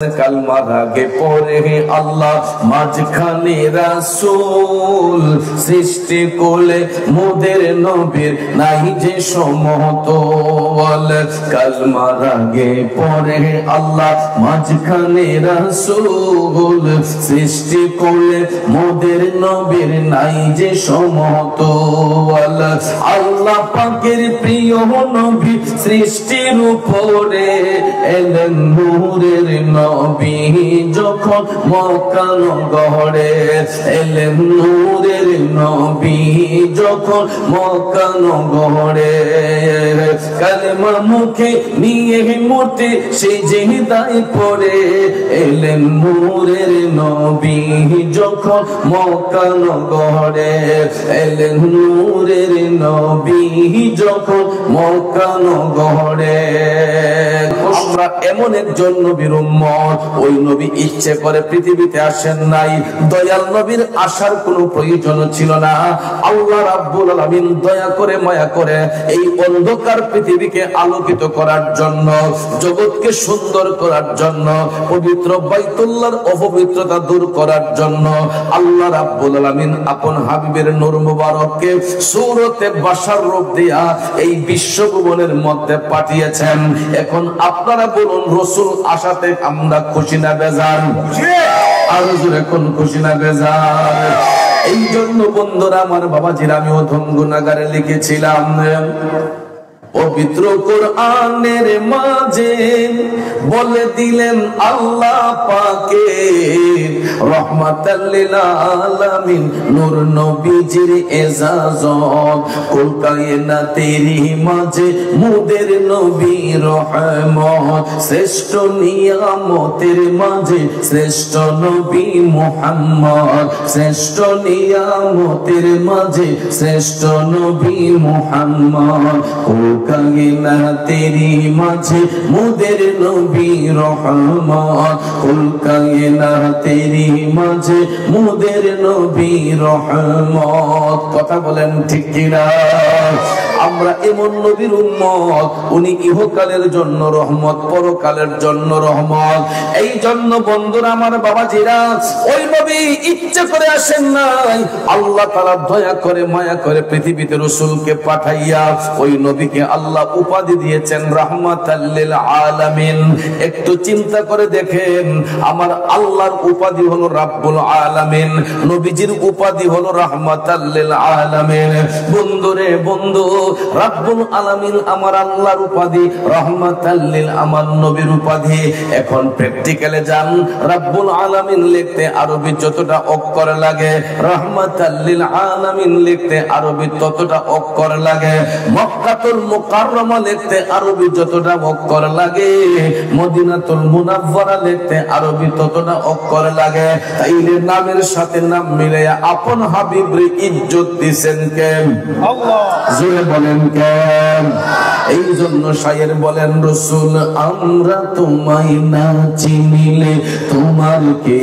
কালমার আগে পরে আল্লাহ মাঝখানে রাসূল সৃষ্টি করলে মোদের নবীর নাই যে সমতল। কালমার আগে পরে আল্লাহ মাঝখানে রাসূল সৃষ্টি করলে মোদের নবীর নাই যে সমতল। আল্লাহ পাকের প্রিয় নবী সৃষ্টির উপরে এলেন নূরের নবী যখন মক্কা নগরে এলেন নূরের নবী যখন মক্কা নগরে। কালেমা মুখে নিয়ে মোটে সেই জিহদায় পড়ে এলেন নূরের নবী যখন মক্কা নগরে এলেন নূরের নবী যখন মক্কা নগরে। আমরা এমন একজন নবীর উম্মত, ওই নবী ইচ্ছে করে পৃথিবীতে আসেন নাই, দয়াল নবীর আসার কোনো প্রয়োজন ছিল না। আল্লাহ রাব্বুল আলামিন দয়া করে মায়া করে এই অন্ধকার পৃথিবীকে আলোকিত করার জন্য, জগৎকে সুন্দর করার জন্য, পবিত্র বাইতুল্লাহর অপবিত্রতা দূর করার জন্য আল্লাহ রাব্বুল আলামিন আপন হাবিবের নূর মুবারককে সূরতে বাশার রূপ দিয়া এই বিশ্বভুবনের মধ্যে পাঠিয়েছেন। এখন আপনারা বলুন, রাসূল আসাতে আমরা খুশি না বেজার? আর জোরে কোন খুশি না বেজার? এই জন্য বন্ধুরা আমার, বাবাজিরা, আমিও ধনগুনাগারে লিখেছিলাম পবিত্র কোরআনের মাঝে বলে দিলেন আল্লাহ পাকে রহমাতাল লিল আলামিন নূর নবীজির এজাজত কুল কায়নাতের মাঝে মুদের নবী রহমত শ্রেষ্ঠ নিয়ামতের মাঝে শ্রেষ্ঠ নবী মুহাম্মদ শ্রেষ্ঠ নিয়ামতের মাঝে শ্রেষ্ঠ নবী মুহাম্মদ কায়নাতেরি মাঝে মুদের নবী রহমত কুল কায়নাতেরি মাঝে মুদের নবী রহমত। কথা বলেন ঠিক কিনা? আমরা এমন নবীর উম্মত, উনি ইহকালের জন্য রহমত, পরকালের জন্য রহমত। এই জন্য বন্ধুরা আমার, বাবাজিরা, ওই নবী ইচ্ছে করে আসেন নাই, আল্লাহ তাআলা দয়া করে মায়া করে পৃথিবীতে রাসূলকে পাঠাইয়া ওই নবীকে আল্লাহ উপাধি দিয়েছেন রাহমাতাল লিল আলামিন। একটু চিন্তা করে দেখেন, আমার আল্লাহর উপাধি হলো রাব্বুল আলামিন, নবীজির উপাধি হলো রাহমাতাল লিল আলামিন। বন্ধুরে বন্ধু, রাব্বুল আলামিন আমার আল্লাহর উপাধি, রাহমাতাল লিল আমার নবীর উপাধি। এখন প্র্যাকটিক্যালে যান, রাব্বুল আলামিন লিখতে আরবি যতটা অক্ষর লাগে, রাহমাতাল লিল আলামিন লিখতে আরবি ততটা অক্ষর লাগে। মক্কাতুল মুকাররমা লিখতে আরবি যতটা অক্ষর লাগে, মদিনাতুল মুনাওয়ারা লিখতে আরবি ততটা অক্ষর লাগে। তাইলে নামের সাথে নাম মিলাইয়া আপন হাবিবরে ইজ্জত দিবেন কেন? আল্লাহ। জোরে বলেন কেন? এই জন্য শায়ের বলেন, রাসূল আমরা তোমায় না চিনিলে তোমার কে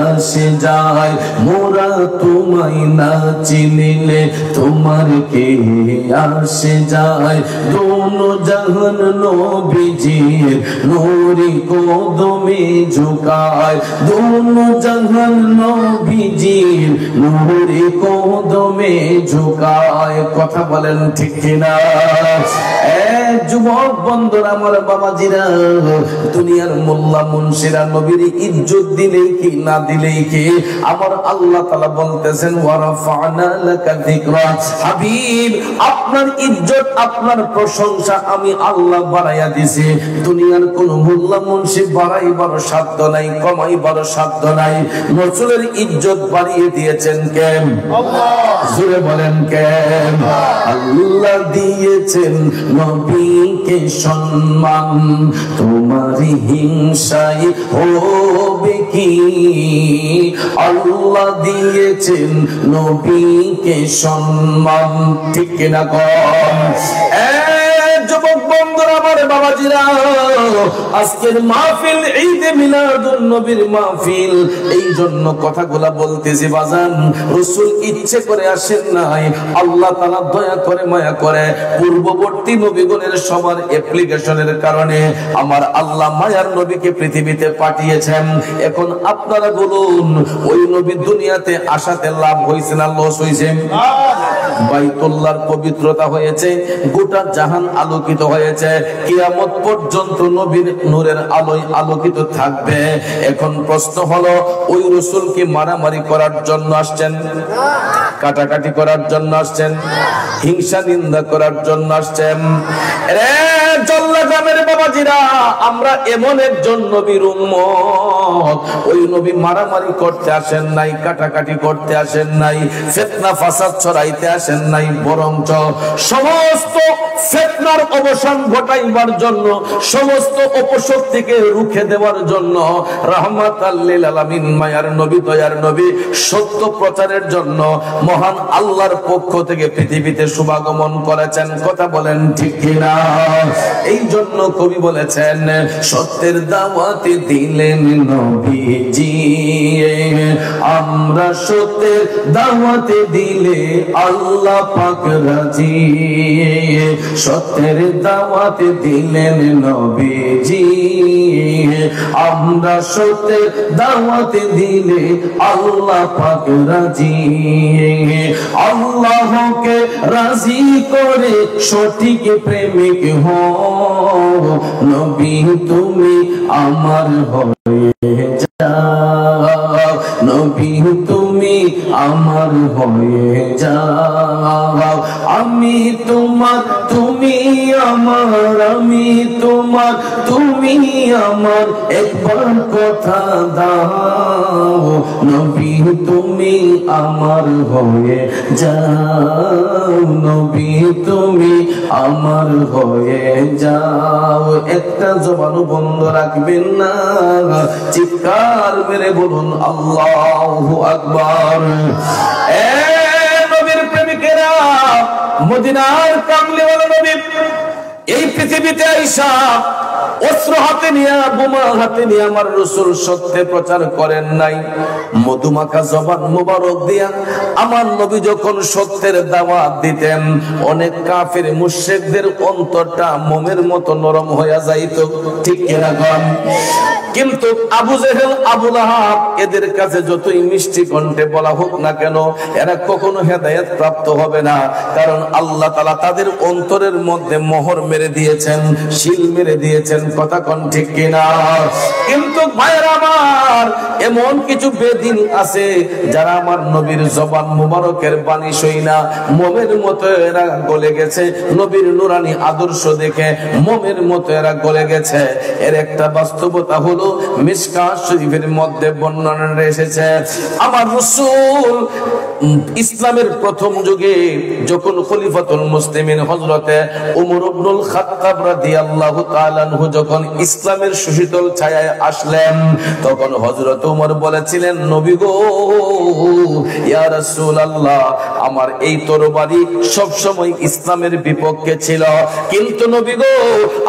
আসে যায়, মোরা তোমায় না চিনিলে তোমার কে আসে যায়। দোনো জাহান নবীজির নূরি কদমে ঝুকায়, দোনো জাহান নবীজির নূরি কদমে ঝুকায়। কথা বলেন ঠিক কিনা? যুবক বন্ধুরা আমার, বাবাজিরা, দুনিয়ার মোল্লা মুন্সিরা নবীর ইজ্জত দিলেই কি না দিলেই কি, আমার আল্লাহ তাআলা বলতেছেন ওয়ারাফা'না লাকা যিকরা। হাবিব, আপনার ইজ্জত, আপনার প্রশংসা আমি আল্লাহ বাড়াইয়া দিছি। দুনিয়ার কোন মোল্লা মুন্সি বাড়াইবার সাধ্য নাই, কমাইবার সাধ্য নাই। রাসূলের ইজ্জত বাড়িয়ে দিয়েছেন কেন? আল্লাহ। জোরে বলেন কেন? আল্লাহ দিয়েছেন নবীকে সম্মান, তোমার হিংসায় হবে কি? আল্লাহ দিয়েছেন নবীকে সম্মান, ঠিক কিনা? কম যুবক বন্ধুরা, আমার বাবাজিরা, আজকের মাহফিল ঈদে মিলাদুন নবীর মাহফিল। এই জন্য কথাগুলা বলতেছি বাজান, রাসূল ইচ্ছে করে আসেন নাই, আল্লাহ তাআলা দয়া করে মায়া করে পূর্ববর্তী নবীগণের সবার অ্যাপ্লিকেশনের কারণে আমার আল্লাহ মায়ার নবীকে পৃথিবীতে পাঠিয়েছেন। এখন আপনারা বলুন, ওই নবী দুনিয়াতে আসাতে লাভ হয়েছে না লস হয়েছে? বাইতুল্লাহর পবিত্রতা হয়েছে, গোটা জাহান আলোকিত হয়েছে, কিয়ামত পর্যন্ত নবীর নূরের আলোয় আলোকিত থাকবে। এখন প্রশ্ন হলো, ওই রাসূল কি মারামারি করার জন্য আসছেন, কাটাকাটি করার জন্য আসছেন, হিংসা নিন্দা করার জন্য আসছেন? রে জল্লা গ্রামের বাবাজিরা, আমরা এমন একজন নবীর উম্মত, ওই নবী মারামারি করতে আসেন নাই, কাটাকাটি করতে আসেন নাই, ফিতনা ফাসাদ ছড়াইতে আসেন নাই, বরঞ্চ সমস্ত ফিতনার অবসান ঘটাইবার জন্য, সমস্ত অপশক্তিকে রুখে দেওয়ার জন্য, রাহমাতাল লিল আলামিন মায়ার নবী, দয়ার নবী, সত্য প্রচারের জন্য মহান আল্লাহর পক্ষ থেকে পৃথিবীতে শুভাগমন করেছেন। কথা বলেন ঠিক কিনা? এই জন্য কবি বলেছেন, সত্যের দাওয়াতে দিলেন নবীজি, আমরা সত্যের দাওয়াতে দিলে আল্লাহ পাক রাজি। সত্যের দাওয়াতে দিলেন নবীজি, আমরা সত্যের দাওয়াতে দিলে আল্লাহ পাক রাজি। আল্লাহকে রাজি করে সঠিক প্রেমিক হও, নবী তুমি আমার হয়ে যাও, নবী তুমি আমার হয়ে যাও। আমি তোমার, তুমি আমার, আমি তোমার, তুমি আমার, একবার কথা দাও, নবী তুমি আমার হয়ে যাও, নবী তুমি আমার হয়ে যাও। একটা জবানও বন্ধ রাখবেন না, চিৎকার মেরে বলুন আল্লাহু আকবার। এ নবীর প্রেমিকেরা, মদিনার কামলিওয়ালা নবী এই পৃথিবীতে আইসা অস্ত্র হাতে নিয়ে, বোমা হাতে নিয়ে আমার রাসূল সত্যে প্রচার করেন নাই। মধুমাখা জবান মুবারক দিয়া আমার নবী যখন সত্যের দাওয়াত দিতেন, অনেক কাফির মুশরিকদের অন্তরটা মোমের মতো নরম হয়ে যাইত, ঠিক কিনা কোন? কিন্তু আবু জেহেল, আবু লাহাব, এদের কাছে যতই মিষ্টি কণ্ঠে বলা হোক না কেন, এরা কখনো হেদায়েত প্রাপ্ত হবে না। কারণ আল্লাহ তাআলা তাদের অন্তরের মধ্যে মোহর মেরে দিয়েছেন, শিল মেরে দিয়েছেন। কথা কোন ঠিক কিনা? কিন্তু ভাইরা আমার, এমন কিছু বেদিন আছে যারা আমার নবীর জবান মুবারকের বাণী শুইনা মোমের মতো এরা গলে গেছে। নবীর নুরানি আদর্শ দেখে মোমের মতো এরা গলে গেছে। এর একটা বাস্তবতা হলো মিশকাত শরীফের মধ্যে বর্ণনা এসেছে, আমার রাসূল ইসলামের প্রথম যুগে যখন খলিফাতুল মুসলিমিন হযরতে ওমর ইবনুল খাত্তাব রাদিয়াল্লাহু তাআলা আনহু যখন ইসলামের সুশীতল ছায়ায় আসলেন, তখন হযরত ওমর বলেছিলেন, নবী গো, ইয়া রাসূলুল্লাহ, আমার এই তরবারি সব সময় ইসলামের বিপক্ষে ছিল, কিন্তু নবী গো,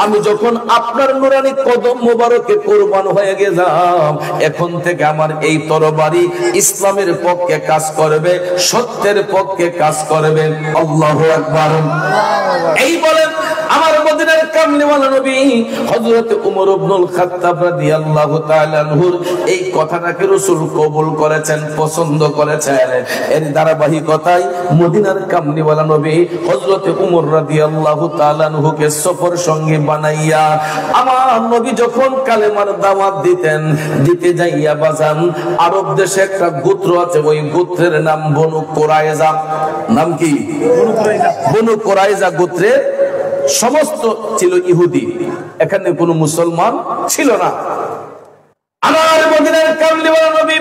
আমি যখন আপনার নুরানি কদম মোবারকে কুরবান হয়ে গেলাম, এখন থেকে আমার এই তরবারি ইসলামের পক্ষে কাজ করবে, সত্যের পক্ষে কাজ করবে। আল্লাহু আকবার। এই বলেন আমার মদিনার কামলিওয়ালা নবী হযরত ওমর ইবনুল খাত্তাব রাদিয়াল্লাহু তাআলা আনহুর এই কথাটাকে রাসূল কবুল করেছেন, পছন্দ করেছেন। এর ধারাবাহিকতায় মদিনার কামলিওয়ালা নবী হযরত ওমর রাদিয়াল্লাহু তাআলা আনহুকে সফর সঙ্গী বানাইয়া আমার নবী যখন কালেমার দাওয়াত দিতেন, দিতে যাইয়া বাজান আরব দেশে একটা গোত্র আছে, ওই গোত্রের নাম বনু কুরাইজা। নাম কি? বনু কুরাইজা গোত্রের সমস্ত ছিল ইহুদি, এখানে কোনো মুসলমান ছিল না। আমার মদিনার কামলিওয়ালা নবী,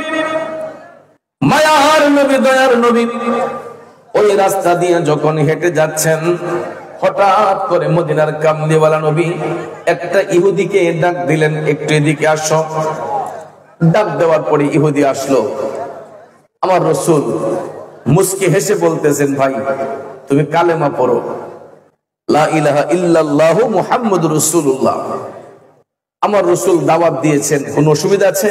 মায়ার নবী, দয়ার নবী ওই রাস্তা দিয়ে যখন হেঁটে যাচ্ছেন, হঠাৎ করে মদিনার কামলিওয়ালা নবী একটা ইহুদিকে ডাক দিলেন, একটু এদিকে আসো। ডাক দেওয়ার পরে ইহুদি আসলো। আমার রাসূল মুস্কি হেসে বলতেছেন, ভাই তুমি কালেমা পড়ো। লা ইলাহা ইল্লাল্লাহু মুহাম্মাদুর রাসূলুল্লাহ। আমার রাসূল দাওয়াত দিয়েছেন, কোন অসুবিধা আছে?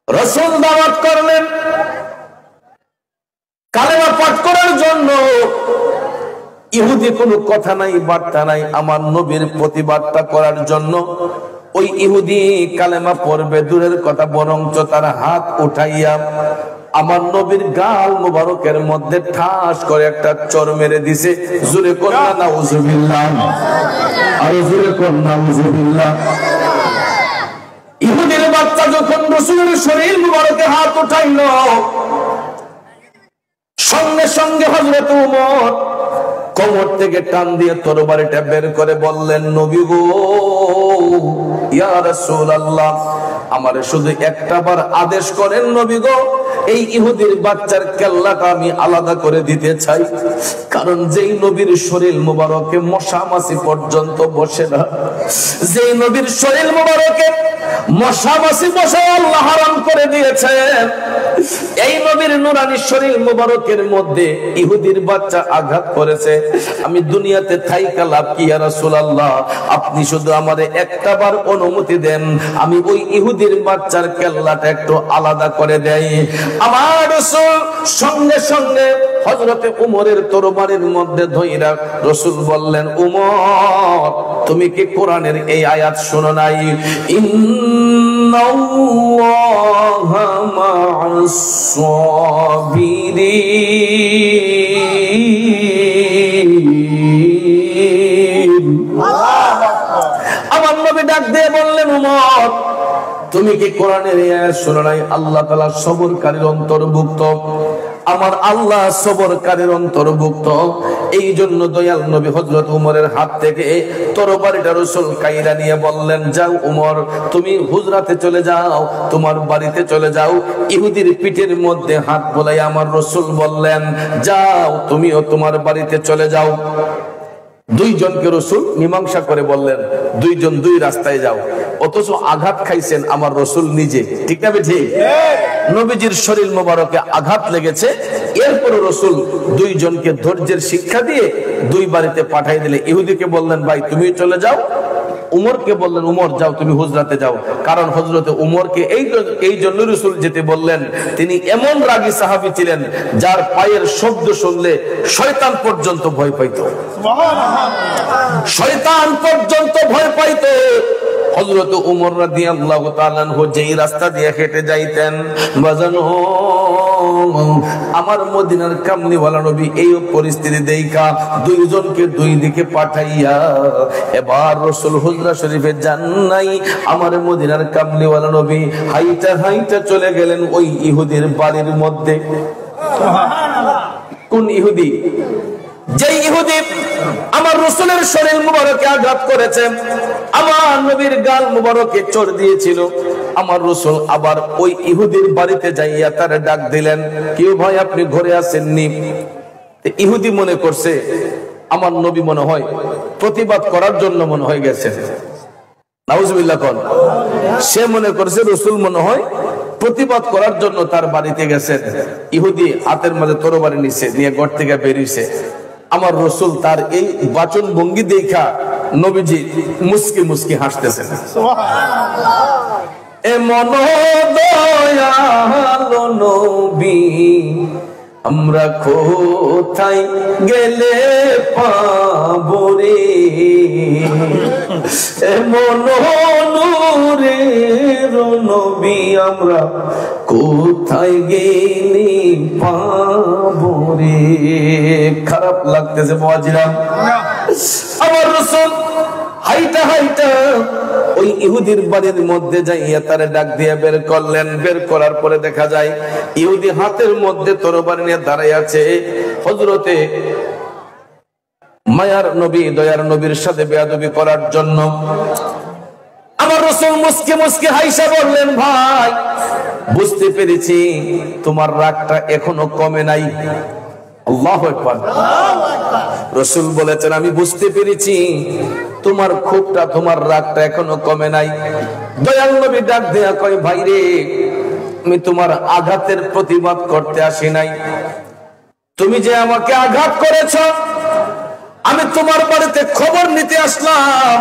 রাসূল দাওয়াত করলেন কালেমা পাঠ করার জন্য। ইহুদি কোনো কথা নাই, বার্তা নাই আমার নবীর প্রতিবাদটা করার জন্য। ওই ইহুদি কালেমা পড়বে দূরের কথা, বরঞ্চ তার হাত উঠাইয়া আমার নবীর গাল মুবারকের মধ্যে ঠাস করে একটা চর মেরে দিছে। জোরে কন্যা নাউজুবিল্লাহ, আর জোরে কন্যা নাউজুবিল্লাহ। ইহুদির বাচ্চা যখন রাসূলের শরীর মুবারকে হাত উঠাইল, সঙ্গে সঙ্গে হযরত ওমর কোমর থেকে টান দিয়ে তরবারিটা বের করে বললেন, নবী গো, ইয়া রাসূলুল্লাহ, আমারে শুধু একটা বার আদেশ করেন নবী গো, এই ইহুদির বাচ্চার কেল্লাটা আমি আলাদা করে দিতে চাই। কারণ যেই নবীর শরীর মুবারকে মশা মাছি পর্যন্ত বসে না, যেই নবীর শরীর মুবারকে মশা মাছি বসে আল্লাহ হারাম করে দিয়েছেন, এই নবীর নুরানি শরীর মুবারকের মধ্যে ইহুদির বাচ্চা আঘাত করেছে। আমি দুনিয়াতে থাইকা লাভ কি ইয়া রাসূলুল্লাহ, আপনি শুধু আমারে একটা বার অনুমতি দেন, আমি ওই ইহুদির বাচ্চার কেল্লাটা একটু আলাদা করে দেই। আমার রাসূল সঙ্গে সঙ্গে হযরতে উমরের তরবারির মধ্যে ধইরা রাসূল বললেন, উমর, তুমি কি কোরআনের এই আয়াত শোনো নাই? ইন্নাল্লাহা মা'আস সাবিরিন। আমার নবী ডাক দিয়ে বললেন, উমর, তুমি কি কোরআনের এই আয়াত শোনো নাই? আল্লাহ তাআলা সবরকারীর অন্তর্ভুক্ত, আমার আল্লাহ সবরকারীর অন্তর্ভুক্ত। এই জন্য দয়াল নবী হযরত উমরের হাত থেকে তরবারিটা রাসূল কাইরা নিয়ে বললেন, যাও উমর, তুমি হুজরাতে চলে যাও, তোমার বাড়িতে চলে যাও। ইহুদির পিঠের মধ্যে হাত বোলাই আমার রাসূল বললেন, যাও তুমিও তোমার বাড়িতে চলে যাও। দুইজনকে রাসূল মীমাংসা করে বললেন, দুইজন দুই রাস্তায় যাও। অথচ আঘাত খাইছেন আমার রাসূল নিজে, ঠিক না ঠিক? নবীজির শরীর মোবারকে আঘাত লেগেছে, এরপর রাসূল দুইজনকে ধৈর্যের শিক্ষা দিয়ে দুই বাড়িতে পাঠিয়ে দিলে। ইহুদিকে বললেন, ভাই তুমি চলে যাও। উমরকে বললেন, উমর যাও, তুমি হুজরাতে যাও। কারণ হযরতে উমরকে এই জন্য রাসূল যেতে বললেন, তিনি এমন রাগী সাহাবী ছিলেন যার পায়ের শব্দ শুনলে শয়তান পর্যন্ত ভয় পাইত। সুবহানাল্লাহ, শয়তান পর্যন্ত ভয় পাইত। হযরত উমর রাদিয়াল্লাহু তাআলা আনহু যেই রাস্তা দিয়ে হেঁটে যাইতেন, বাজানো আমার মদিনার কামলিওয়ালা নবী এই পরিস্থিতি দেখা দুইজনকে দুই দিকে পাঠাইয়া এবার রাসূল হুজরা শরীফে যান নাই। আমার মদিনার কামলিওয়ালা নবী হাইটা হাইটা চলে গেলেন ওই ইহুদির বাড়ির মধ্যে। সুবহানাল্লাহ। কোন ইহুদি? যেই ইহুদি আমার রাসূলের শরীর মুবারকে আঘাত করেছে, আমার নবীর গাল মুবারকে চড় দিয়েছিল। আমার রাসূল আবার ওই ইহুদির বাড়িতে যাইয়া তারে ডাক দিলেন, কি ভাই আপনি ঘরে আসেননি? ইহুদি মনে করছে আমার নবী মনে হয় প্রতিবাদ করার জন্য মনে হয় গেছেন। নাউজুবিল্লাহ কোন? সে মনে করছে রাসূল মনে হয় প্রতিবাদ করার জন্য তার বাড়িতে গেছেন। ইহুদি হাতের মধ্যে তরবারি নিছে, নিয়ে ঘর থেকে বেরিয়েছে। আমার রাসূল তার এই বাচন ভঙ্গি দেখা নবীজি মুস্কি মুস্কি হাসতেছেন। সুবহানাল্লাহ। এমন দয়ালো নবী আমরা কোথায় গেলে পাবো রে, এমন নূরের নবী আমরা কোথায় গেলে পাবো রে। খারাপ লাগতেছে বাজিরা। আমার রাসূল হাইটা হাইটা ওই ইহুদির বাড়ির মধ্যে যাইয়া তারে ডাক দিয়ে বের করলেন। বের করার পরে দেখা যায় ইহুদি হাতের মধ্যে তরবারি নিয়ে দাঁড়ায় আছে। হযরতে মায়ার নবী দয়ার নবীর সাথে বেয়াদবি করার জন্য আমার রাসূল মুস্কি মুস্কি হাইসা বললেন, ভাই বুঝতে পেরেছি তোমার রাগটা এখনো কমে নাই। আল্লাহু আকবার। রাসূল বলেছেন, আমি বুঝতে পেরেছি তোমার ক্ষোভটা, তোমার রাগটা এখনো কমে নাই। দয়াল নবী ডাক দেয়া কয়, ভাই রে, আমি তোমার আঘাতের প্রতিবাদ করতে আসি নাই। তুমি যে আমাকে আঘাত করেছ, আমি তোমার বাড়িতে খবর নিতে আসলাম,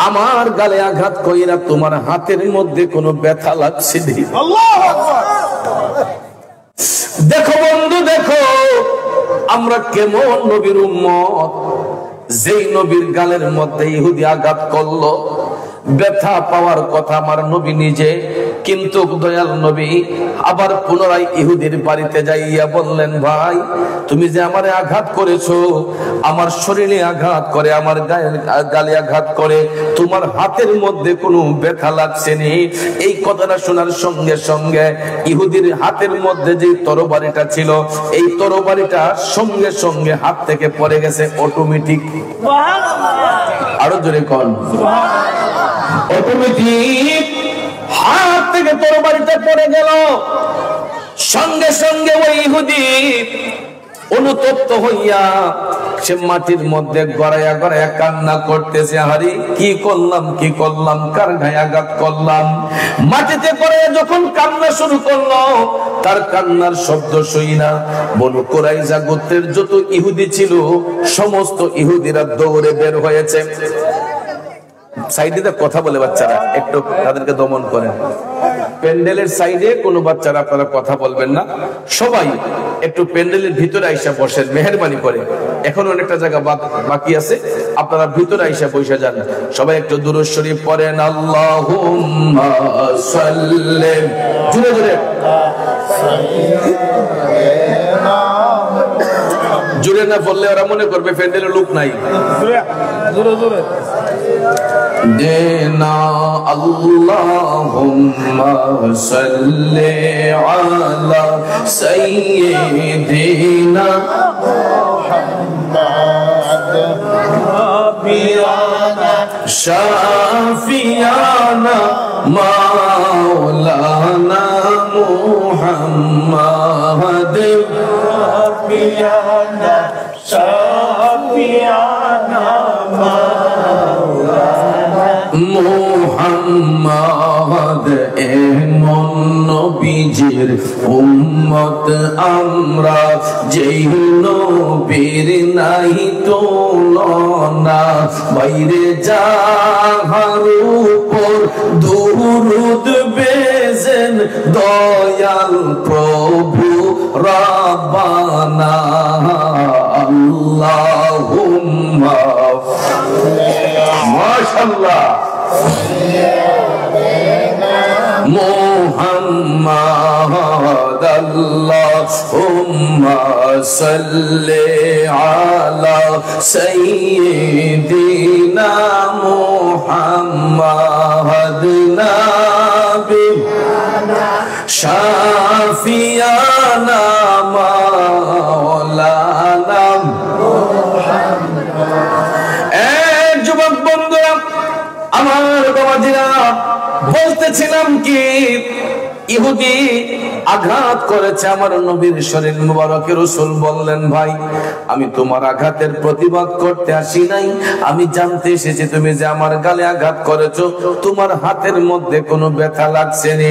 আমার গালে আঘাত কইরা তোমার হাতের মধ্যে কোনো ব্যথা লাগছে নি? আল্লাহু আকবার। দেখো বন্ধু, দেখো আমরা কেমন নবীর উম্মত। যেই নবীর গালের মধ্যে ইহুদি আঘাত করলো, ব্যথা পাওয়ার কথা আমার নবী নিজে, কিন্তু দয়াল নবী আবার পুনরায় ইহুদির বাড়িতে যাইয়া বললেন, ভাই তুমি যে আমারে আঘাত করেছো, আমার শরীরে আঘাত করে, আমার গালে আঘাত করে, তোমার হাতের মধ্যে কোনো ব্যথা লাগছে নি? এই কথাটা শোনার সঙ্গে সঙ্গে ইহুদির হাতের মধ্যে যে তরবারিটা ছিল, এই তরবারিটা সঙ্গে সঙ্গে হাত থেকে পড়ে গেছে অটোমেটিক। আরো জোরে কোন অটোমেটিক হাত থেকে তরবারিটা পড়ে গেল। সঙ্গে সঙ্গে ওই ইহুদি অনুতপ্ত হইয়া সে মাটির মধ্যে গড়াইয়া গড়াইয়া কান্না করতেছে, হারি কি করলাম, কি করলাম, কার গায়ে আঘাত করলাম। মাটিতে গড়াইয়া যখন কান্না শুরু করলো, তার কান্নার শব্দ শুই না বনু কুরাইজা গোত্রের যত ইহুদি ছিল সমস্ত ইহুদিরা দৌড়ে বের হয়েছে। সাইডে কথা বলে বাচ্চারা, একটু তাদেরকে দমন করেন। প্যান্ডেলের সাইডে কোনো বাচ্চারা আপনারা কথা বলবেন না, সবাই একটু প্যান্ডেলের ভিতরে আইসা বসেন মেহেরবানি করে। এখন অনেকটা জায়গা বাকি আছে, আপনারা ভিতরে আইসা বসে যান। সবাই একটু দুরূদ শরীফ পড়েন, আল্লাহুম্মা সাল্লি, জোরে জোরে জোরে না বললে ওরা মনে করবে প্যান্ডেলের লোক নাই। জোরে জোরে দেনা আল্লাহুম্মা সাল্লি আলা সাইয়্যিদিনা মুহাম্মাদ রাব্বিয়ানা শাফিয়ানা মাওলানা মুহাম্মাদ রাব্বিয়ানা শাফিয়ানা মুহাম্মদ এমন নবীজির উম্মত আমরা, যেই নবীর নাই তুলনা, বাইরে যাহার উপর দুরূদ বেজেন দয়াল প্রভু রাব্বানা। আল্লাহুম্মা মাশাআল্লাহ মুহাম্মদ আল্লাহুম্মা সাল্লি আলা সাইয়্যিদিনা মুহাম্মদ নাবিয়ানা শাফিয়ানা মাওলানা মুহাম্মদ। যুবক বন্ধুরা আমার বাবাজিরা, বলতেছিলাম কি, ইহুদি আঘাত করেছে আমার নবীর শরীর মুবারকে। রাসূল বললেন, ভাই আমি তোমার আঘাতের প্রতিবাদ করতে আসি নাই, আমি জানতে এসেছি তুমি যে আমার গালে আঘাত করেছো, তোমার হাতের মধ্যে কোনো ব্যথা লাগছে না।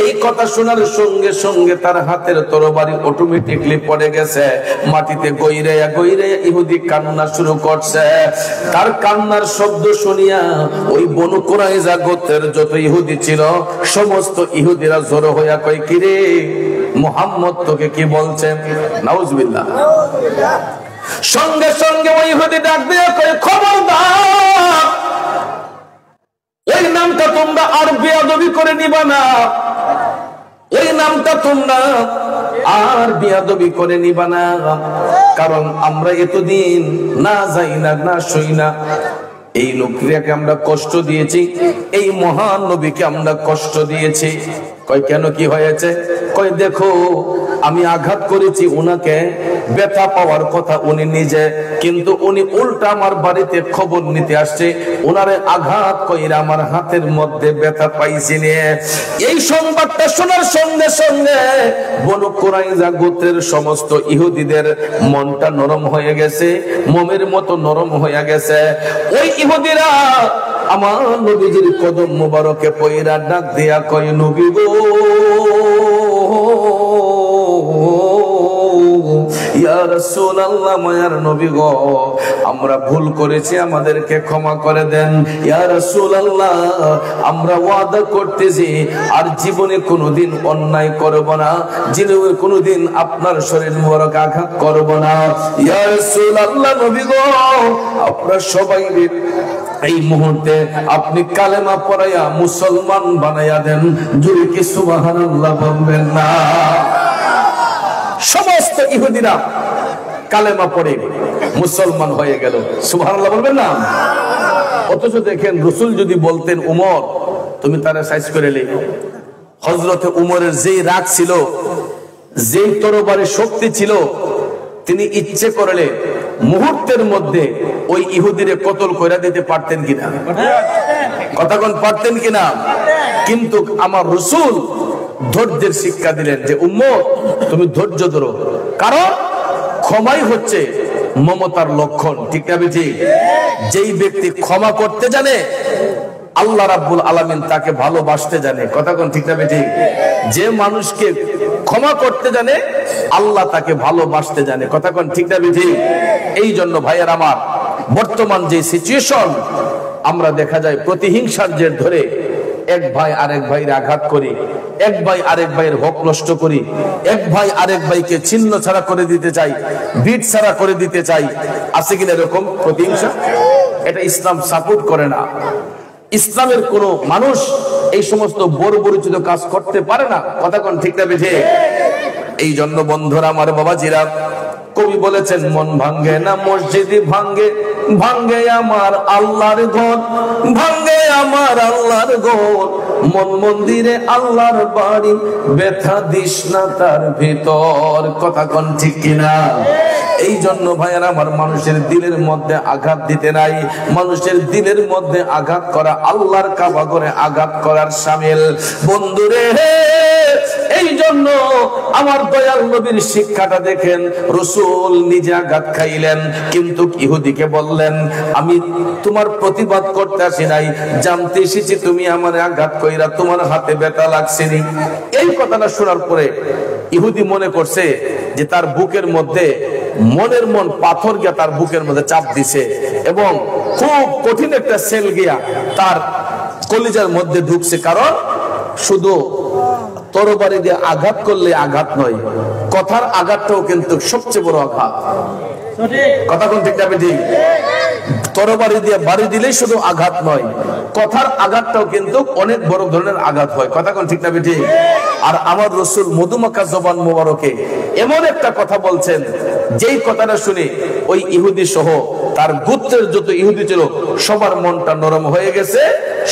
এই কথা শোনার সঙ্গে সঙ্গে তার হাতের তরবারি অটোমেটিকলি পড়ে গেছে মাটিতে। গইরাইয়া গইরাইয়া ইহুদি কান্না শুরু করছে। তার কান্নার শব্দ শুনিয়া ওই বনু কুরাইজা গোত্রের যত ইহুদি ছিল সমস্ত ইহুদিরা জড়ো হইয়া কয়, কিরে মুহাম্মদ তোকে কি বলছে? নাউজুবিল্লাহ। সঙ্গে সঙ্গে ওই ইহুদি ডাক দিয়ে কয়, খবরদার, এই নামটা তোমরা আর বেয়াদবি করে নিবা না, এই নামটা তোমরা আর বেয়াদবি করে নিবা না, কারণ আমরা এতদিন না যাই না, না সই না, এই লোকটাকে আমরা কষ্ট দিয়েছি, এই মহান নবীকে আমরা কষ্ট দিয়েছি। কয় কেন, কি হয়েছে? কয় দেখো আমি আঘাত করেছি উনাকে, ব্যথা পাওয়ার কথা উনি নিজে, কিন্তু উনি উল্টা আমার বাড়িতে খবর নিতে আসছে, উনারে আঘাত কইরা আমার হাতের মধ্যে ব্যথা পাইছি নিয়ে। এই সংবাদটা শোনার সঙ্গে সঙ্গে বনু কুরাইজা গোত্রের সমস্ত ইহুদিদের মনটা নরম হয়ে গেছে, মোমের মতো নরম হয়ে গেছে। ওই ইহুদিরা আমার নবীজির কদম মুবারকে পয়রা ডাক দিয়া কয়, নবী গো, ইয়া রাসূলুল্লাহ, মায়ার নবী গো, আমরা ভুল করেছি, আমাদেরকে ক্ষমা করে দেন। ইয়া রাসূলুল্লাহ, আমরা ওয়াদা করতেছি আর জীবনে কোনোদিন অন্যায় করব না, জীবনে কোনোদিন আপনার শরীর মোবারক আঘাত করব না। ইয়া রাসূলুল্লাহ, নবী গো, আপনারা সবাই এই মুহূর্তে আপনি কালেমা পড়াইয়া মুসলমান বানাইয়া দেন। জোরে কি সুবহানাল্লাহ বলবেন না? সমস্ত ইহুদিরা কালেমা পড়ে মুসলমান হয়ে গেল। সুবহানাল্লাহ বলবেন না? অথচ দেখেন, রাসূল যদি বলতেন উমর তুমি তারা সাইজ করে লে, হযরতে উমরের যেই রাগ ছিল, যেই তরবারির শক্তি ছিল, তিনি ইচ্ছে করলে মুহূর্তের মধ্যে ওই ইহুদিরে কতল কইরা দিতে পারতেন কিনা? কথা কোন পারতেন কিনা? কিন্তু আমার রাসূল ধৈর্যের শিক্ষা দিলেন যে উম্মত তুমি ধৈর্য ধরো, কারণ ক্ষমাই হচ্ছে মমতার লক্ষণ। ঠিক না ঠিক? যেই ব্যক্তি ক্ষমা করতে জানে, আল্লাহ রাব্বুল আলামিন তাকে ভালোবাসতে জানে। কথা কোন ঠিক না ঠিক? যে মানুষকে ক্ষমা করতে জানে, আল্লাহ তাকে ভালোবাসতে জানে। কথা কোন ঠিক না ঠিক? এই জন্য ভাইয়ের আমার, বর্তমান যে সিচুয়েশন, আমরা দেখা যায় প্রতিহিংসার জের ধরে এক ভাই আরেক ভাইয়ের আঘাত করি, এক ভাই আরেক ভাইয়ের হক নষ্ট করি, এক ভাই আরেক ভাইকে ছিন্ন ছাড়া করে দিতে চাই, বিট ছাড়া করে দিতে চাই। আছে কিনা এরকম প্রতিহিংসা? এটা ইসলাম সাপোর্ট করে না। ইসলামের কোন মানুষ এই সমস্ত বর্বরচিত কাজ করতে পারে না। কথা কোন ঠিক না বেঠে? এই জন্য বন্ধুরা আমার, বাবাজিরা, কবি বলেছেন মন ভাঙ্গে না মসজিদে ভাঙ্গে, ভাঙ্গে আমার আল্লাহর ঘর, ভাঙ্গে আমার আল্লাহর ঘর, মন মন্দিরে আল্লাহর বাড়ি, ব্যথা দিস না তার ভিতর। কথা কোন ঠিক কিনা? এই জন্য ভাইয়েরা আমার, মানুষের দিলের মধ্যে আঘাত দিতে নাই। মানুষের দিলের মধ্যে আঘাত করা আল্লাহর কাবা ঘরে আঘাত করার শামিল। বন্ধুরে, এই জন্য আমার দয়াল নবীর শিক্ষাটা দেখেন, রাসূল নিজে আঘাত খাইলেন, কিন্তু ইহুদিকে বললেন আমি তোমার প্রতিবাদ করতে আসি নাই, জানতে এসেছি তুমি আমার আঘাত কইরা তোমার হাতে ব্যথা লাগছেনি। এই কথাটা শোনার পরে ইহুদি মনে করছে যে তার বুকের মধ্যে মনের মন পাথর গিয়া তার বুকের মধ্যে চাপ দিছে, এবং খুব কঠিন একটা সেল গিয়া তার কলিজার মধ্যে ঢুকছে। কারণ শুধু তরবারি দিয়ে আঘাত করলে আঘাত নয়, কথার আঘাতটাও কিন্তু সবচেয়ে বড় আঘাত। কথা কোন ঠিক না ঠিক? তরবারি দিয়ে বাড়ি দিলেই শুধু আঘাত নয়, কথার আঘাতটাও কিন্তু অনেক বড় ধরনের আঘাত হয়। কথা কোন ঠিক না ঠিক? আর আমার রাসূল মধুমাখা জবান মোবারকে এমন একটা কথা বলছেন, যেই কথাটা শুনে ওই ইহুদি সহ তার গোত্রের যত ইহুদি ছিল সবার মনটা নরম হয়ে গেছে,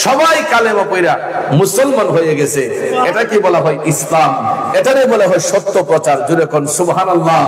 সবাই কালেমা পড়া মুসলমান হয়ে গেছে। এটা কি বলা হয়? ইসলাম। এটারে বলা হয় সত্য প্রচার। জোরে কোন সুবহানাল্লাহ।